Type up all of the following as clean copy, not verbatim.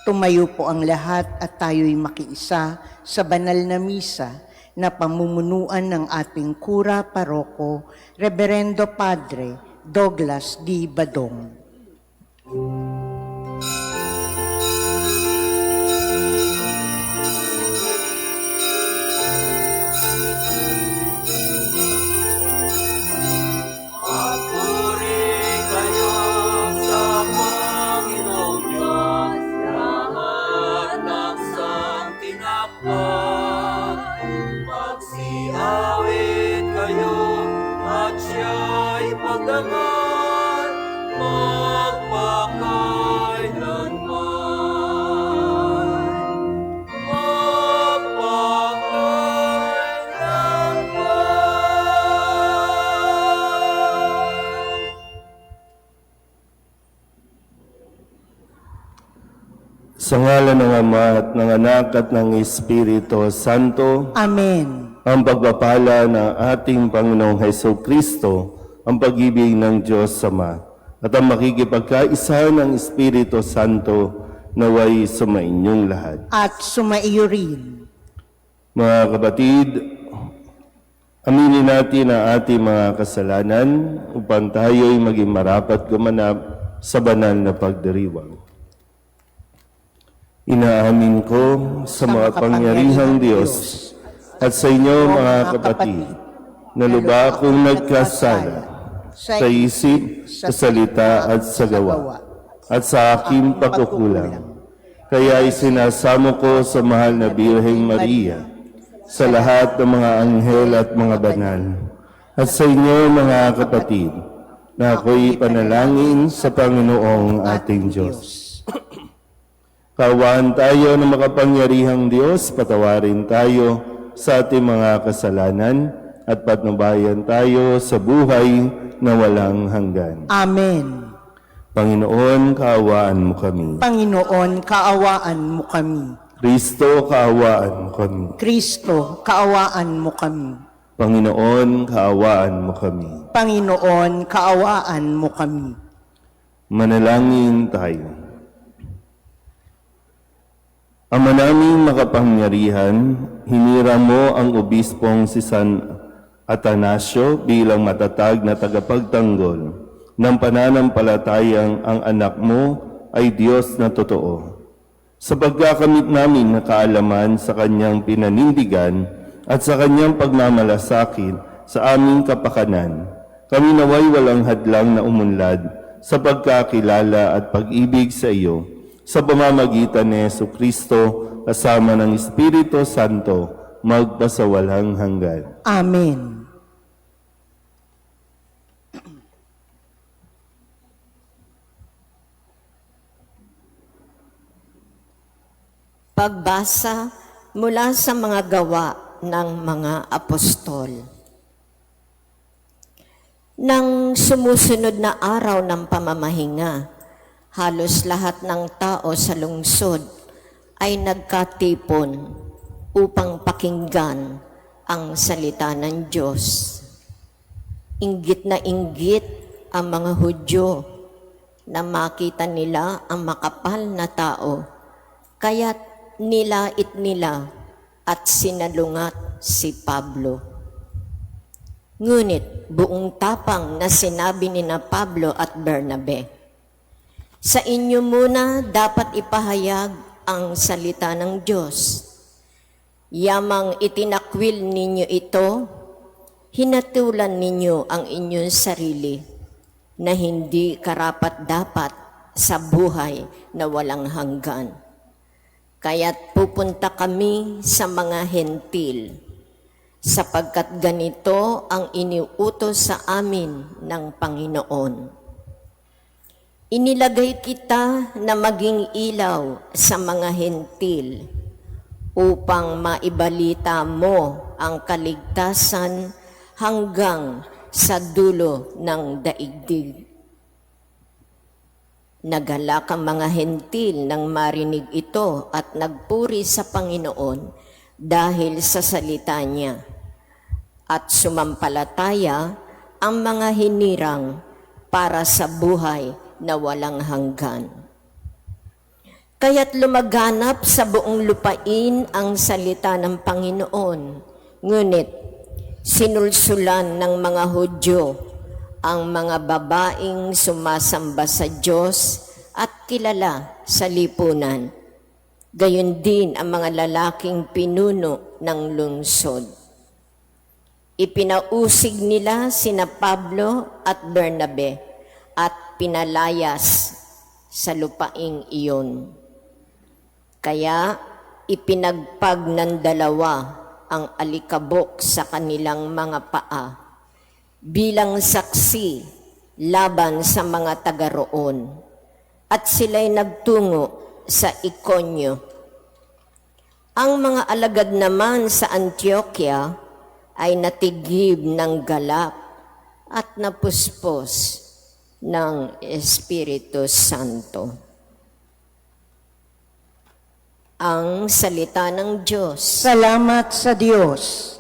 Tumayo po ang lahat at tayo'y makiisa sa banal na misa na pamumunuan ng ating Kura Paroko, Reverendo Padre Douglas D. Badong. Magsiawit kayo at siya'y pagdangal magpakailanman. Sa ngalan ng Ama at ng Anak at ng Espiritu Santo. Amen. Ang pagpapala ng ating Panginoong Hesukristo, ang pag-ibig ng Diyos Ama, at ang makikipagkaisa ng Espiritu Santo naway sumainyong lahat. At sumaiyo rin. Mga kapatid, aminin natin ang ating mga kasalanan upang tayo'y maging marapat gumanap sa banal na pagdiriwang. Inaamin ko sa makapangyarihang Diyos at sa inyo mga kapatid, na lubha akong nagkasala sa isip, sa salita at sa gawa, at sa aking pagkukulang. Kaya isinasamo ko sa mahal na Birheng Maria, sa lahat ng mga anghel at mga banal, at sa inyo mga kapatid, na ako'y panalangin sa Panginoong ating Diyos. Kaawaan tayo ng makapangyarihang Diyos, patawarin tayo sa ating mga kasalanan at patnubayan tayo sa buhay na walang hanggan. Amen. Panginoon, kaawaan mo kami. Panginoon, kaawaan mo kami. Kristo, kaawaan mo kami. Kristo, kaawaan mo kami. Panginoon, kaawaan mo kami. Panginoon, kaawaan mo kami. Manalangin tayo. Ama naming makapangyarihan, hinira mo ang obispong si San Atanasio bilang matatag na tagapagtanggol ng pananampalatayang ang anak mo ay Diyos na totoo. Sa pagkakamit namin na kaalaman sa kanyang pinanindigan at sa kanyang pagmamalasakit sa aming kapakanan, kami naway walang hadlang na umunlad sa pagkakilala at pag-ibig sa iyo, sa pamamagitan ni Jesucristo kasama ng Espiritu Santo, magpasawalang hanggan. Amen. Pagbasa mula sa mga gawa ng mga apostol. Nang sumusunod na araw ng pamamahinga, halos lahat ng tao sa lungsod ay nagkatipon upang pakinggan ang salita ng Diyos. Inggit na inggit ang mga Hudyo na makita nila ang makapal na tao, kaya't nilait nila at sinalungat si Pablo. Ngunit buong tapang na sinabi ni na Pablo at Bernabe, sa inyo muna dapat ipahayag ang salita ng Diyos. Yamang itinakwil ninyo ito, hinatulan ninyo ang inyong sarili na hindi karapat-dapat sa buhay na walang hanggan. Kaya't pupunta kami sa mga hentil, sapagkat ganito ang iniutos sa amin ng Panginoon. Inilagay kita na maging ilaw sa mga hentil upang maibalita mo ang kaligtasan hanggang sa dulo ng daigdig. Nagalak ang mga hentil nang marinig ito at nagpuri sa Panginoon dahil sa salita niya. At sumampalataya ang mga hinirang para sa buhay na walang hanggan. Kaya't lumaganap sa buong lupain ang salita ng Panginoon. Ngunit sinulsulan ng mga Hudyo ang mga babaeng sumasamba sa Diyos at kilala sa lipunan. Gayon din ang mga lalaking pinuno ng lungsod. Ipinausig nila sina Pablo at Bernabe at pinalayas sa lupaing iyon. Kaya ipinagpag ng dalawa ang alikabok sa kanilang mga paa bilang saksi laban sa mga taga roon, at sila'y nagtungo sa Ikonyo. Ang mga alagad naman sa Antioquia ay natigib ng galak at napuspos ng Espiritu Santo. Ang salita ng Diyos. Salamat sa Diyos.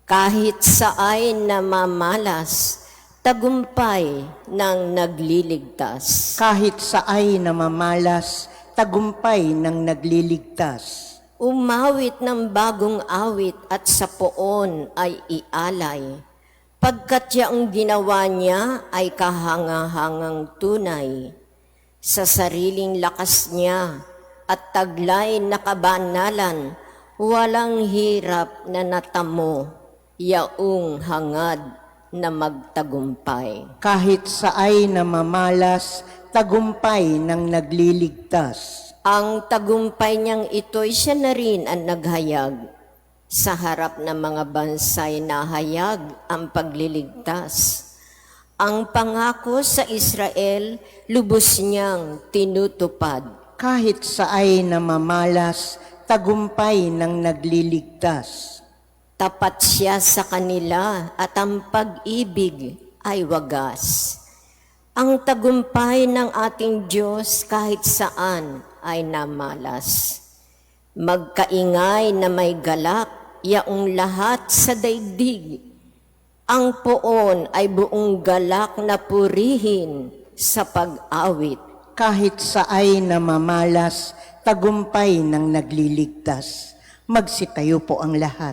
Kahit saan namamalas, tagumpay ng nagliligtas. Kahit sa ay namamalas, tagumpay ng nagliligtas. Umawit ng bagong awit at sa poon ay ialay, pagkat yaong ginawa niya ay kahangahangang tunay. Sa sariling lakas niya at taglay na kabanalan, walang hirap na natamo, yaong hangad na magtagumpay. Kahit sa ay namamalas, tagumpay ng nagliligtas. Ang tagumpay niyang ito'y siya na rin ang naghayag. Sa harap ng mga bansay nahayag ang pagliligtas. Ang pangako sa Israel, lubos niyang tinutupad. Kahit sa ay namamalas, tagumpay ng nagliligtas. Tapat siya sa kanila at ang pag-ibig ay wagas. Ang tagumpay ng ating Diyos kahit saan ay namalas. Magkaingay na may galak, yaong lahat sa daigdig. Ang poon ay buong galak na purihin sa pag-awit. Kahit sa ay namamalas, tagumpay ng nagliligtas. Magsitayo po ang lahat.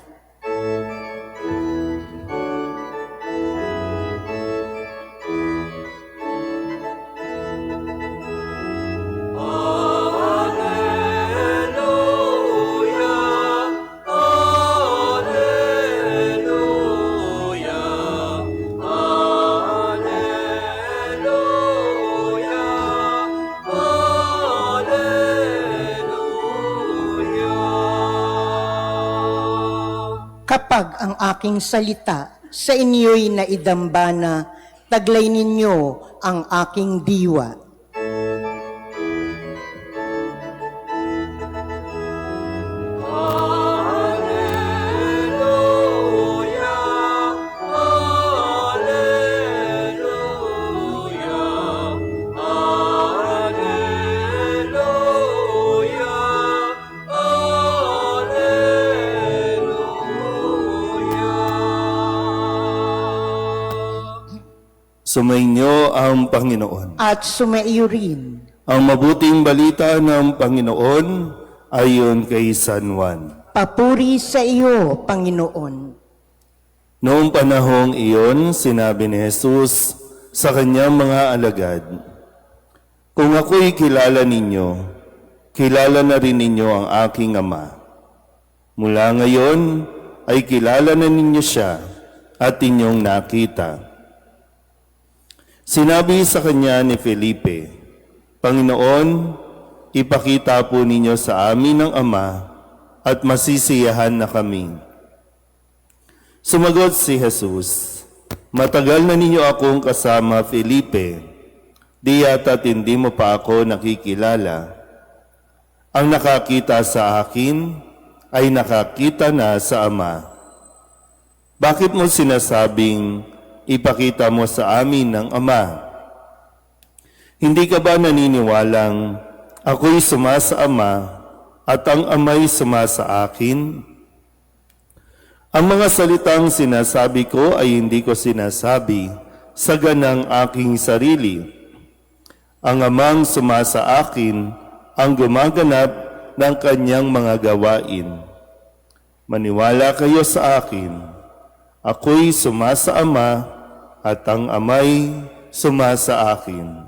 Kapag ang aking salita sa inyo'y naidambana, taglay ninyo ang aking diwa. Sumainyo ang Panginoon. At sumaiyo rin. Ang mabuting balita ng Panginoon ayon kay San Juan. Papuri sa iyo, Panginoon. Noong panahong iyon, sinabi ni Jesus sa kanyang mga alagad, "Kung ako'y kilala ninyo, kilala na rin ninyo ang aking Ama. Mula ngayon ay kilala na ninyo siya at inyong nakita." Sinabi sa kanya ni Felipe, "Panginoon, ipakita po ninyo sa amin ang Ama at masisiyahan na kami." Sumagot si Jesus, "Matagal na ninyo akong kasama, Felipe. Di yata't hindi mo pa ako nakikilala. Ang nakakita sa akin ay nakakita na sa Ama. Bakit mo sinasabing, ipakita mo sa amin ang Ama? Hindi ka ba naniniwalang ako'y sumasa Ama at ang Ama'y sumasa akin? Ang mga salitang sinasabi ko ay hindi ko sinasabi sa ganang aking sarili. Ang Amang sumasa akin ang gumaganap ng kanyang mga gawain. Maniwala kayo sa akin. Ako'y sumasa Ama at ang Ama'y sumasa akin.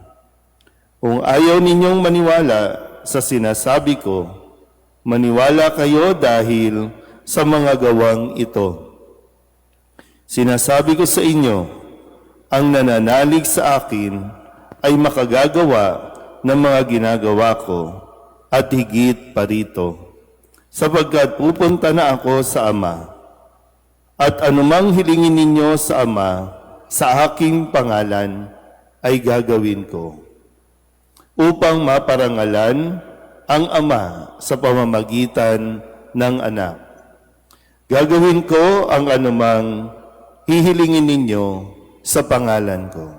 Kung ayaw ninyong maniwala sa sinasabi ko, maniwala kayo dahil sa mga gawang ito. Sinasabi ko sa inyo, ang nananalig sa akin ay makagagawa ng mga ginagawa ko at higit pa rito, sapagkat pupunta na ako sa Ama. At anumang hilingin ninyo sa Ama sa aking pangalan ay gagawin ko, upang maparangalan ang Ama sa pamamagitan ng Anak. Gagawin ko ang anumang hihilingin ninyo sa pangalan ko.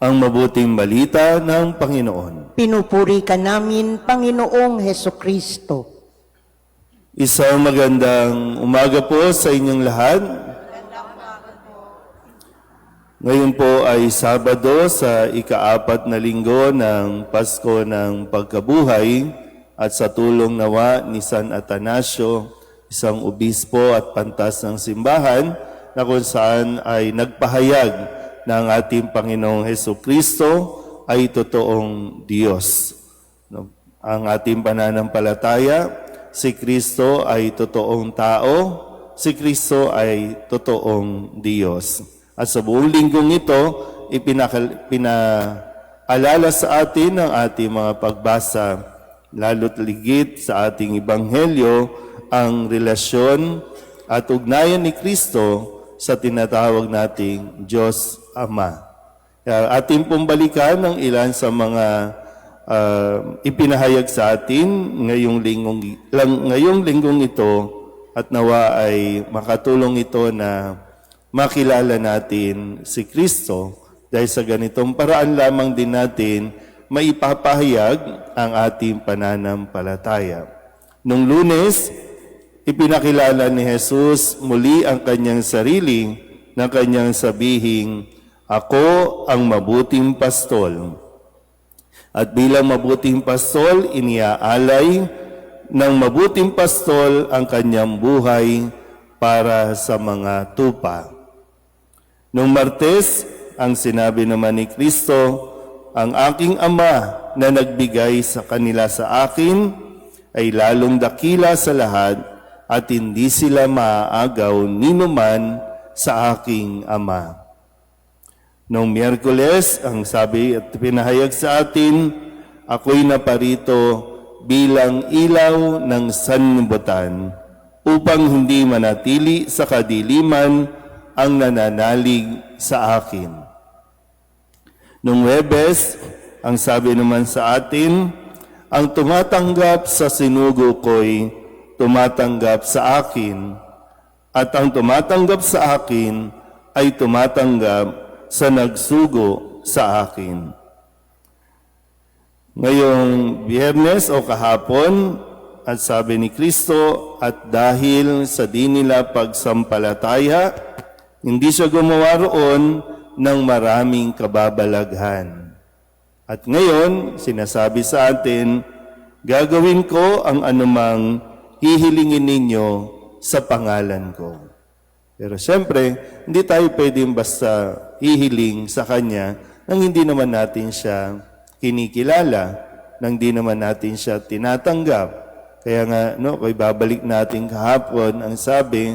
Ang mabuting balita ng Panginoon. Pinupuri ka namin, Panginoong Hesukristo. Isang magandang umaga po sa inyong lahat. Ngayon po ay Sabado sa ika-4 na linggo ng Pasko ng Pagkabuhay at sa tulong nawa ni San Atanasio, isang obispo at pantas ng simbahan na kung saan ay nagpahayag na ang ating Panginoong Hesukristo ay totoong Diyos. Ang ating pananampalataya, si Kristo ay totoong tao, si Kristo ay totoong Diyos. At sa buong linggong ito, pinaalala sa atin ang ating mga pagbasa, lalo't ligit sa ating Ebanghelyo, ang relasyon at ugnayan ni Kristo sa tinatawag nating Diyos Ama. Kaya ating pong balikan ang ilan sa mga ipinahayag sa atin ngayong linggong ito at nawa ay makatulong ito na makilala natin si Kristo dahil sa ganitong paraan lamang din natin maipapahayag ang ating pananampalataya. Nung Lunes, ipinakilala ni Jesus muli ang kanyang sarili na kanyang sabihing, "Ako ang mabuting pastol." At bilang mabuting pastol, iniaalay ng mabuting pastol ang kanyang buhay para sa mga tupa. Nung Martes, ang sinabi naman ni Kristo, "Ang aking Ama na nagbigay sa kanila sa akin ay lalong dakila sa lahat at hindi sila maaagaw ninuman sa aking Ama." Noong Miyerkules, ang sabi at pinahayag sa atin, "Ako'y naparito bilang ilaw ng sanlibutan upang hindi manatili sa kadiliman ang nananalig sa akin." Noong Huwebes, ang sabi naman sa atin, "Ang tumatanggap sa sinugo ko'y tumatanggap sa akin, at ang tumatanggap sa akin ay tumatanggap sa nagsugo sa akin." Ngayong Biyernes o kahapon, at sabi ni Kristo, "At dahil sa di nila pagsampalataya, hindi siya gumawa roon ng maraming kababalaghan." At ngayon, sinasabi sa atin, "Gagawin ko ang anumang hihilingin ninyo sa pangalan ko." Pero siyempre, hindi tayo pwedeng basta hihiling sa Kanya nang hindi naman natin siya kinikilala, nang hindi naman natin siya tinatanggap. Kaya nga, kung babalik natin kahapon, ang sabi,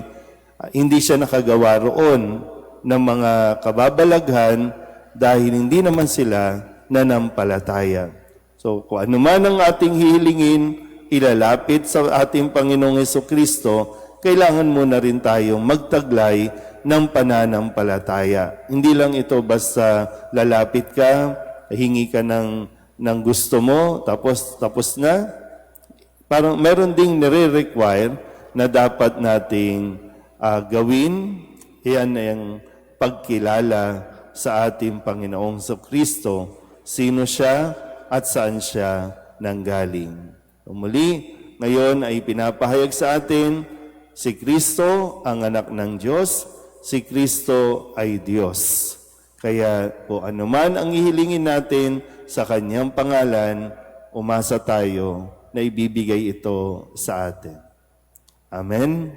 hindi siya nakagawa roon ng mga kababalaghan dahil hindi naman sila nanampalataya. So, kung ano man ang ating hihilingin, ilalapit sa ating Panginoong Hesukristo, kailangan muna rin tayong magtaglay ng pananampalataya. Hindi lang ito basta lalapit ka, hingi ka ng gusto mo, tapos na. Parang meron ding nire-require na dapat nating gawin. Iyan ang pagkilala sa ating Panginoong Kristo. Sino siya at saan siya nanggaling. Muli, ngayon ay pinapahayag sa atin, si Kristo ang anak ng Diyos, si Kristo ay Diyos. Kaya po anuman ang ihilingin natin sa kanyang pangalan, umasa tayo na ibibigay ito sa atin. Amen.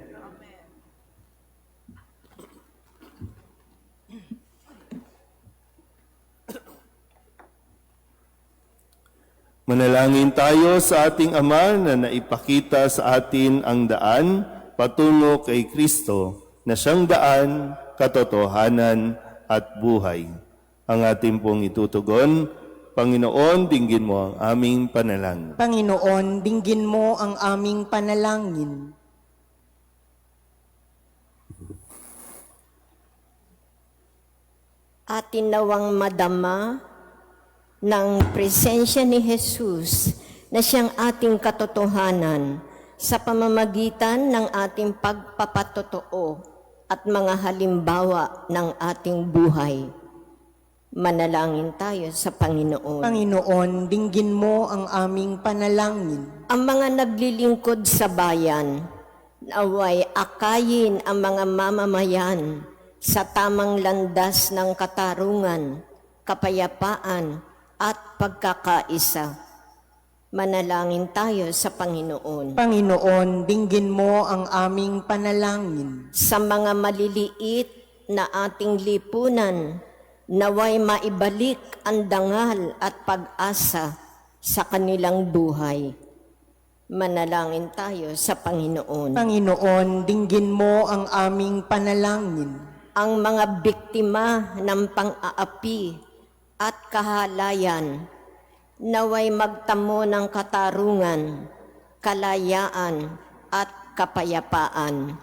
Manalangin tayo sa ating Ama na naipakita sa atin ang daan patungo kay Kristo na siyang daan, katotohanan at buhay. Ang ating pong itutugon, Panginoon, dinggin mo ang aming panalangin. Panginoon, dinggin mo ang aming panalangin. Atin nawang madama ng presensya ni Jesus na siyang ating katotohanan sa pamamagitan ng ating pagpapatotoo at mga halimbawa ng ating buhay. Manalangin tayo sa Panginoon. Panginoon, dinggin mo ang aming panalangin. Ang mga naglilingkod sa bayan, naway akayin ang mga mamamayan sa tamang landas ng katarungan, kapayapaan, at pagkakaisa. Manalangin tayo sa Panginoon. Panginoon, dinggin mo ang aming panalangin. Sa mga maliliit na ating lipunan, naway maibalik ang dangal at pag-asa sa kanilang buhay. Manalangin tayo sa Panginoon. Panginoon, dinggin mo ang aming panalangin. Ang mga biktima ng pang-aapi at kahalayan, naway magtamo ng katarungan, kalayaan at kapayapaan.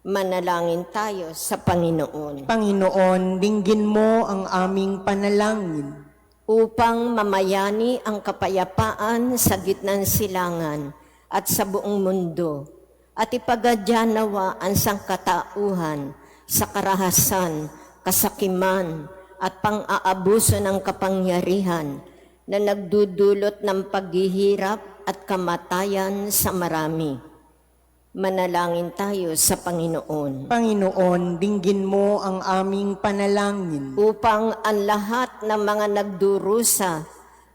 Manalangin tayo sa Panginoon. Panginoon, dinggin mo ang aming panalangin. Upang mamayani ang kapayapaan sa gitnang silangan at sa buong mundo, at ipagadya nawa ang sangkatauhan sa karahasan, kasakiman, at pang-aabuso ng kapangyarihan na nagdudulot ng paghihirap at kamatayan sa marami. Manalangin tayo sa Panginoon. Panginoon, dinggin mo ang aming panalangin. Upang ang lahat ng mga nagdurusa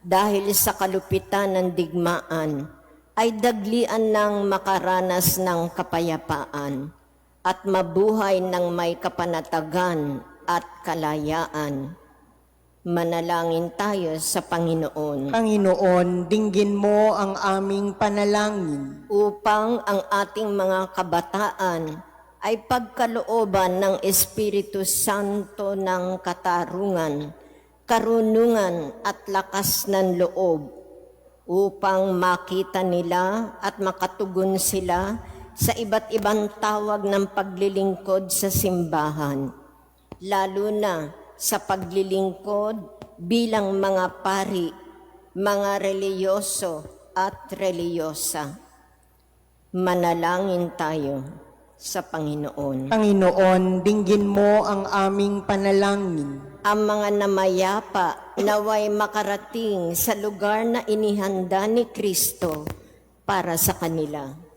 dahil sa kalupitan ng digmaan ay daglian ng makaranas ng kapayapaan at mabuhay ng may kapanatagan at kalayaan. Manalangin tayo sa Panginoon. Panginoon, dinggin mo ang aming panalangin. Upang ang ating mga kabataan ay pagkalooban ng Espiritu Santo ng katarungan, karunungan at lakas ng loob, upang makita nila at makatugon sila sa iba't ibang tawag ng paglilingkod sa simbahan, lalo na sa paglilingkod bilang mga pari, mga reliyoso at reliyosa. Manalangin tayo sa Panginoon. Panginoon, dinggin mo ang aming panalangin. Ang mga namayapa naway makarating sa lugar na inihanda ni Kristo para sa kanila.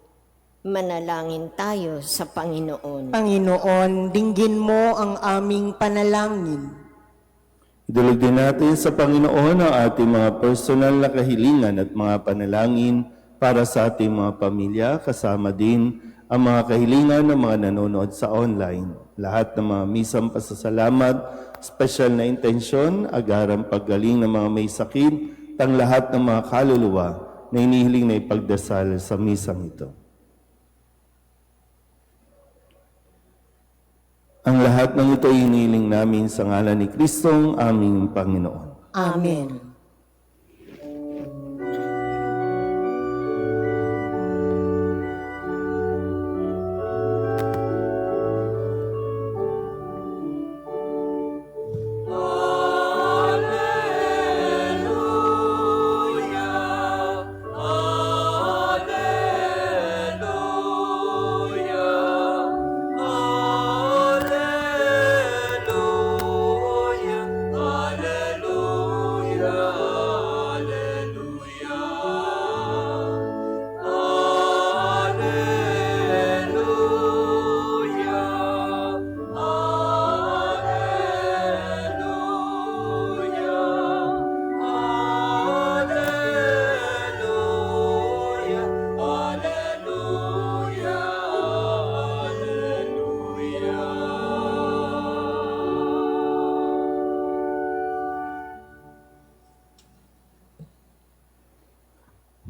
Manalangin tayo sa Panginoon. Panginoon, dinggin mo ang aming panalangin. Idulog din natin sa Panginoon ang ating mga personal na kahilingan at mga panalangin para sa ating mga pamilya, kasama din ang mga kahilingan ng mga nanonood sa online. Lahat ng mga misang pasasalamat, special na intensyon, agarang paggaling ng mga may sakit, tang lahat ng mga kaluluwa na inihiling na ipagdasal sa misang ito. Ang lahat ng ito inihiling namin sa ngalan ni Kristong aming Panginoon. Amen. Hallelujah, hallelujah.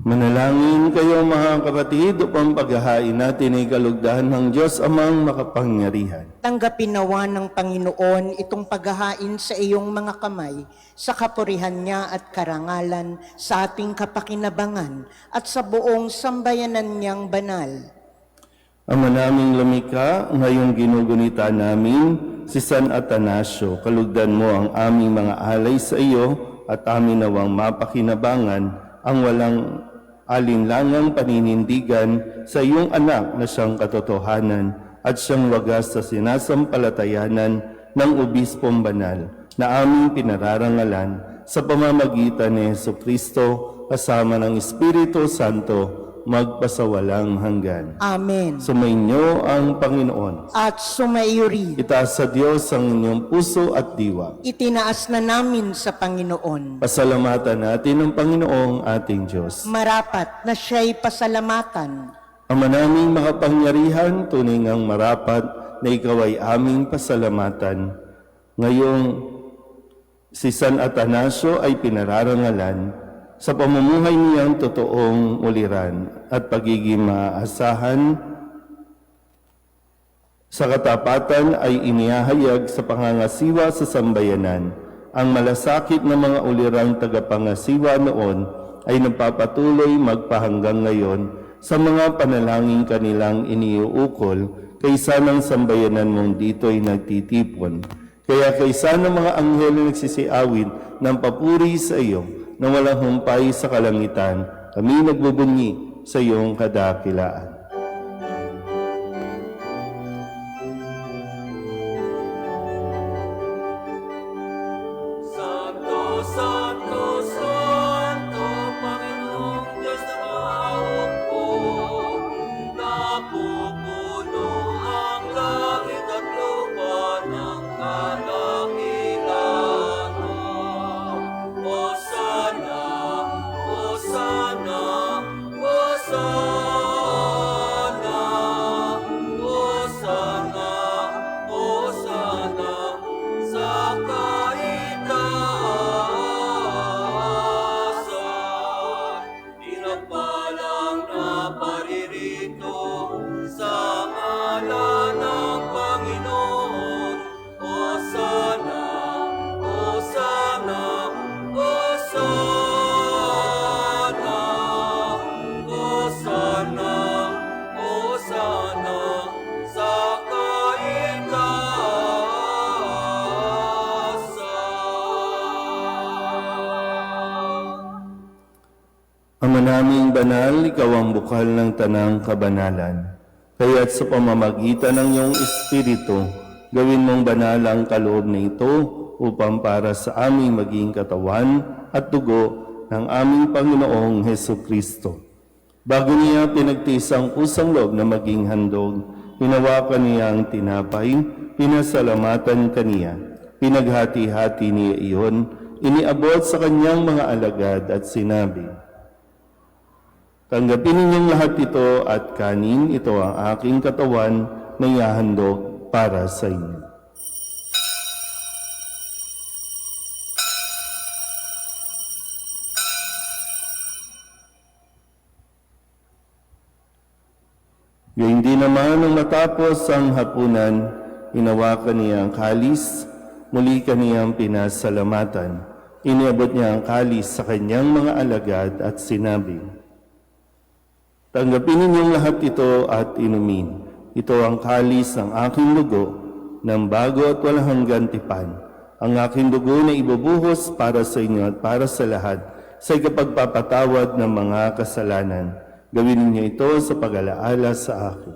Manalangin kayo mga kapatid upang paghahain natin ay kalugdan ng Diyos amang makapangyarihan. Tanggapin nawa ng Panginoon itong paghahain sa iyong mga kamay sa kapurihan niya at karangalan sa ating kapakinabangan at sa buong sambayanan niyang banal. Ama naming lumikha, ngayong ginugunita namin si San Atanasio, kalugdan mo ang aming mga alay sa iyo at amin nawang mapakinabangan ang walang alinlangang paninindigan sa iyong anak na siyang katotohanan at siyang wagas sa sinasampalatayanan ng Obispong Banal na aming pinararangalan sa pamamagitan ni Jesucristo kasama ng Espiritu Santo magpasawalang hanggan. Amen. Sumainyo ang Panginoon. At sumaiyo rin. Itaas sa Diyos ang inyong puso at diwa. Itinaas na namin sa Panginoon. Pasalamatan natin ang Panginoong ating Diyos. Marapat na siya'y pasalamatan. Ama naming makapangyarihan, tunay ngang marapat na ikaw ay aming pasalamatan. Ngayong si San Atanasio ay pinararangalan sa pamumuhay niyang totoong uliran at pagiging maaasahan sa katapatan ay inihahayag sa pangangasiwa sa sambayanan. Ang malasakit na mga ulirang tagapangasiwa noon ay nagpapatuloy magpahanggang ngayon sa mga panalangin kanilang iniuukol kaysa ng sambayanan mong dito'y nagtitipon. Kaya kaysa ng mga anghel na nagsisiawit ng papuri sa iyo na walang humpay sa kalangitan, kami nagbubunyi sa iyong kadakilaan. Santo, Santo, Santo, Panginoong Diyos na mahukbo, napupuno ang langit at lupa ng kadakilaan mo. Hosana, Hosana, Hosana, Hosana, Hosana, sa kaitaasan. Pinagpalang na paririto sa ngalan ng Panginoon. Hosana, Hosana, Hosana, Hosana, Hosana, sa kaitaasan. Ama naming banal, ikaw ang bukal ng tanang kabanalan. Kaya't sa pamamagitan ng iyong Espiritu, gawin mong banal ang kaloob na ito upang para sa aming maging katawan at dugo ng aming Panginoong Hesukristo. Bago niya pinagtiis ang pusang loob na maging handog, hinawakan niya ang tinapay, pinasalamatan kaniya, pinaghati-hati niya iyon, iniabot sa kanyang mga alagad at sinabi, "Tanggapin ninyong lahat ito at kanin, ito ang aking katawan na ihahandog para sa inyo." Gayun din naman nang matapos ang hapunan, hinawakan niya ang kalis, muli kaniyang pinasalamatan. Iniabot niya ang kalis sa kanyang mga alagad at sinabi, "Tanggapin ninyong lahat ito at inumin. Ito ang kalis ng aking dugo, ng bago at walang hanggang tipan. Ang aking dugo na ibubuhos para sa inyo at para sa lahat sa ikapagpapatawad ng mga kasalanan. Gawin ninyo ito sa pag-alaala sa akin."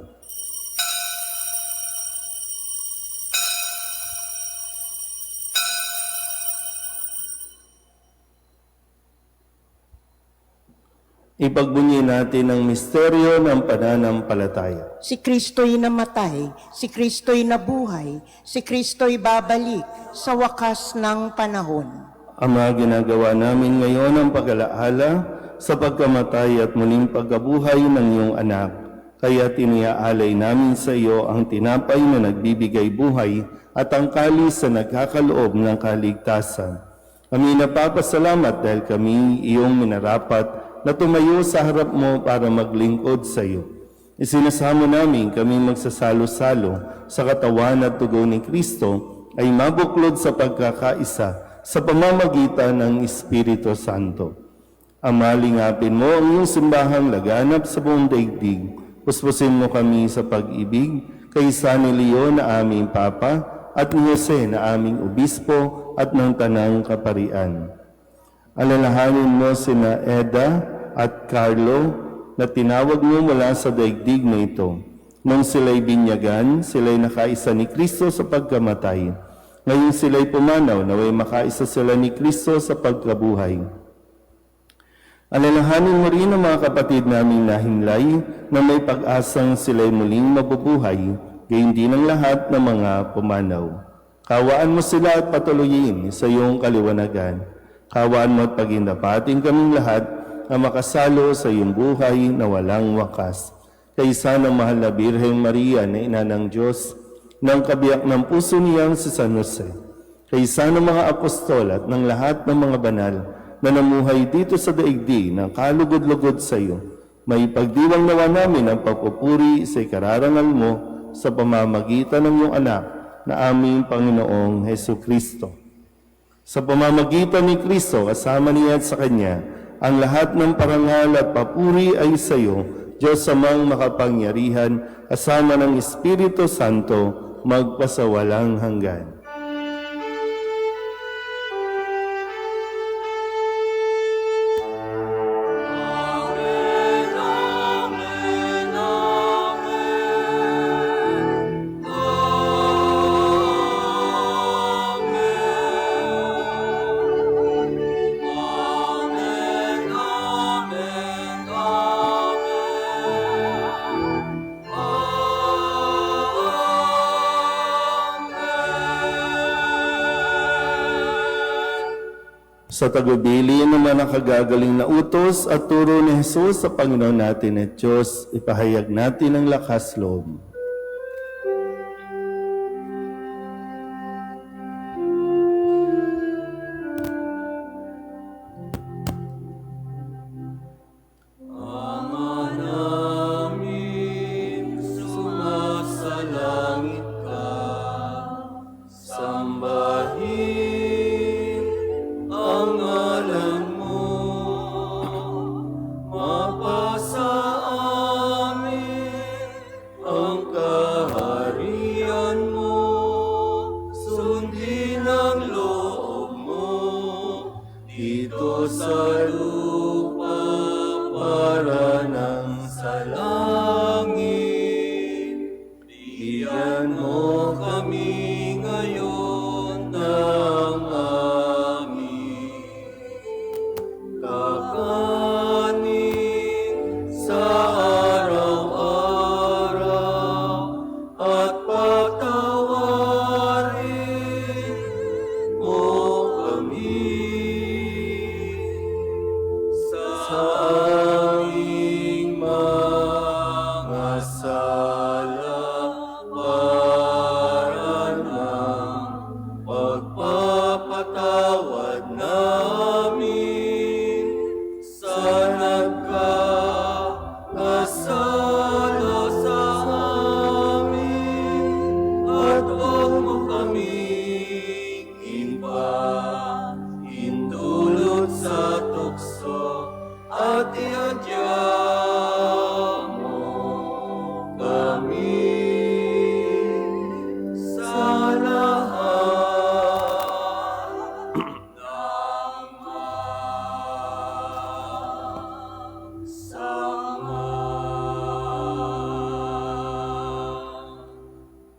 Ipagbunyi natin ang misteryo ng pananampalataya. Si Kristo'y namatay, si Kristo'y nabuhay, si Kristo'y babalik sa wakas ng panahon. Ama, ginagawa namin ngayon ang pag-alaala sa pagkamatay at muling pagkabuhay ng iyong anak. Kaya tiniaalay namin sa iyo ang tinapay na nagbibigay buhay at ang kalis na nagkakaloob ng kaligtasan. Kami napapasalamat dahil kami iyong minarapat na tumayo sa harap mo para maglingkod sa iyo. Isinasamo namin kami magsasalo-salo sa katawan at dugo ni Kristo ay mabuklod sa pagkakaisa sa pamamagitan ng Espiritu Santo. Ama, lingapin mo ang iyong simbahang laganap sa buong daigdig. Puspusin mo kami sa pag-ibig kay San Leo na aming Papa at ni Jose na aming Obispo at ng Tanang Kaparian. Alalahanin mo sina Eda at Carlo na tinawag mo mula sa daigdig na ito. Nung sila'y binyagan, sila'y nakaisa ni Kristo sa pagkamatay. Ngayon sila'y pumanaw, naway makaisa sila ni Kristo sa pagkabuhay. Alalahanin mo rin ang mga kapatid naming nahinlay na may pag-asang sila'y muling mabubuhay, gayon din ang lahat ng mga pumanaw. Kawaan mo sila at patuloyin sa iyong kaliwanagan. Kawaan mo at pagindapating kaming lahat na makasalo sa iyong buhay na walang wakas. Kaysa ng mahal na Birheng Maria na ina ng Diyos, ng kabiyak ng puso niyang si San Jose, kaysa ng mga apostol at ng lahat ng mga banal na namuhay dito sa daigdig ng kalugod-lugod sa iyo, may pagdiwang nawa namin ang pagpupuri sa ikararangal mo sa pamamagitan ng iyong anak na aming Panginoong Hesu Kristo. Sa pamamagitan ni Kristo, kasama niya at sa Kanya, ang lahat ng parangal at papuri ay sa iyo, Diyos amang makapangyarihan, kasama ng Espiritu Santo, magpasawalang hanggan. Amen, amen, amen. Amen, amen, amen. Sa tagubilin ng mga nakagagaling na utos at turo ni Jesus sa Panginoon natin at Diyos, ipahayag natin ang lakas loob. Ama namin, sumasalangit ka, sambahin ang ngalan mo, mapasa amin ang kaharian mo, sundin ang loob mo, dito sa lupa para nang sa langit. Bigyan mo kami ngayon ng aming kakanin sa araw-araw at patawarin mo kami sa aming mga sala para ng pagpapatawad namin sa nagkakasala sa amin, at huwag mo kaming hindulot sa tukso, at iadya mo kami sa lahat ng masama.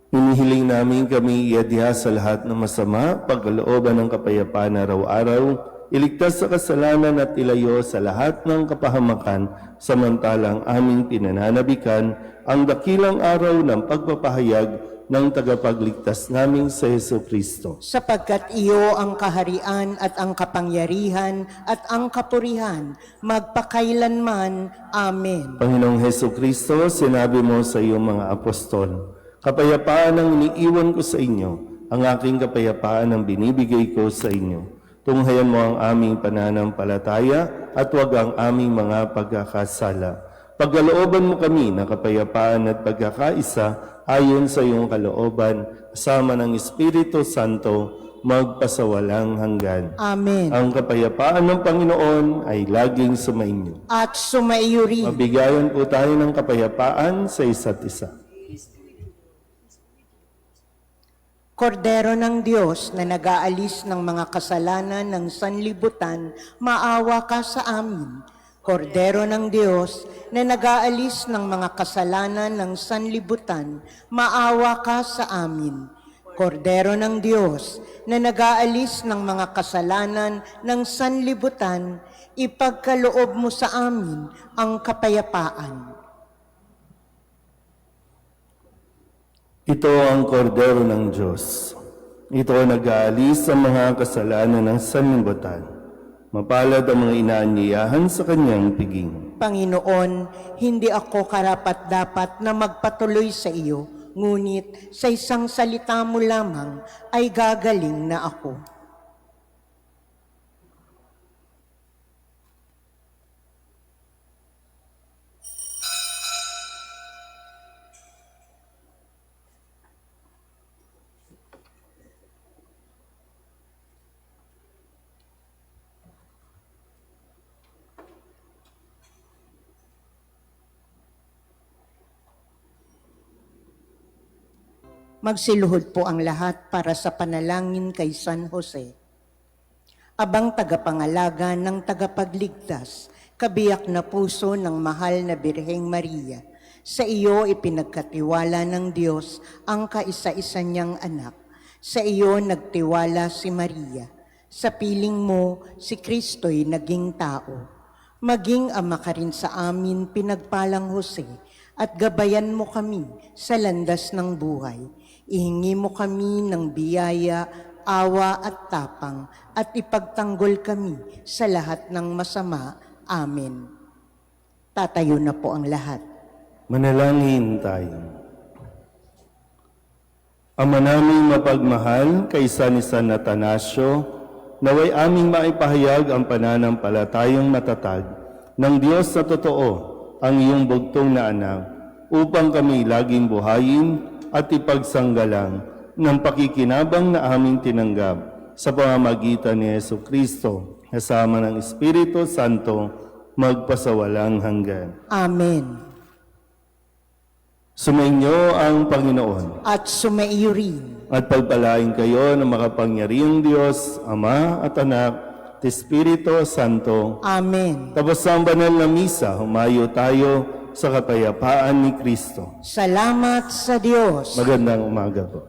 Hinihiling namin kami iadya sa lahat ng masama, pagkalooban ng kapayapaan araw-araw, iligtas sa kasalanan at ilayo sa lahat ng kapahamakan, samantalang aming pinananabikan ang dakilang araw ng pagpapahayag ng tagapagligtas naming sa Hesu Kristo. Sapagkat iyo ang kaharian at ang kapangyarihan at ang kapurihan, magpakailanman. Amen. Panginoong Hesu Kristo, sinabi mo sa iyong mga apostol, kapayapaan ang iniiwan ko sa inyo, ang aking kapayapaan ang binibigay ko sa inyo. Tunghayan mo ang aming pananampalataya at huwag ang aming mga pagkakasala. Pagkalooban mo kami ng kapayapaan at pagkakaisa ayon sa iyong kalooban, kasama ng Espiritu Santo, magpasawalang hanggan. Amen. Ang kapayapaan ng Panginoon ay laging sumainyo. At sumaiyo rin. Mabigayan po tayo ng kapayapaan sa isa't isa. Kordero ng Diyos na nag-aalis ng mga kasalanan ng sanlibutan, maawa ka sa amin. Kordero ng Diyos na nag-aalis ng mga kasalanan ng sanlibutan, maawa ka sa amin. Kordero ng Diyos na nag-aalis ng mga kasalanan ng sanlibutan, ipagkaloob mo sa amin ang kapayapaan. Ito ang kordero ng Diyos. Ito ang nag-aalis sa mga kasalanan ng sanlibutan. Mapalad ang mga inaanyayahan sa kanyang piging. Panginoon, hindi ako karapat-dapat na magpatuloy sa iyo, ngunit sa isang salita mo lamang ay gagaling na ako. Magsiluhod po ang lahat para sa panalangin kay San Jose. Abang tagapangalaga ng tagapagligtas, kabiyak na puso ng mahal na Birheng Maria, sa iyo ipinagkatiwala ng Diyos ang kaisa-isa niyang anak. Sa iyo nagtiwala si Maria. Sa piling mo, si Kristo'y naging tao. Maging ama ka rin sa amin, pinagpalang Jose, at gabayan mo kami sa landas ng buhay. Ihingi mo kami ng biyaya, awa at tapang, at ipagtanggol kami sa lahat ng masama. Amen. Tatayo na po ang lahat. Manalangin tayo. Ama naming mapagmahal, kaysa ni San Atanasio, naway aming maipahayag ang pananampalatayang matatag ng Diyos na totoo, ang iyong bugtong na anak, upang kami laging buhayin at ipagsanggalang ng pakikinabang na aming tinanggap sa pamamagitan ni Jesucristo, kasama ng Espiritu Santo, magpasawalang hanggan. Amen. Sumainyo ang Panginoon. At sumaiyo rin. At pagpalain kayo ng makapangyarihang Diyos, Ama at Anak, at Espiritu Santo. Amen. Tapos ang banal na misa, humayo tayo sa kapayapaan ni Kristo. Salamat sa Diyos. Magandang umaga po.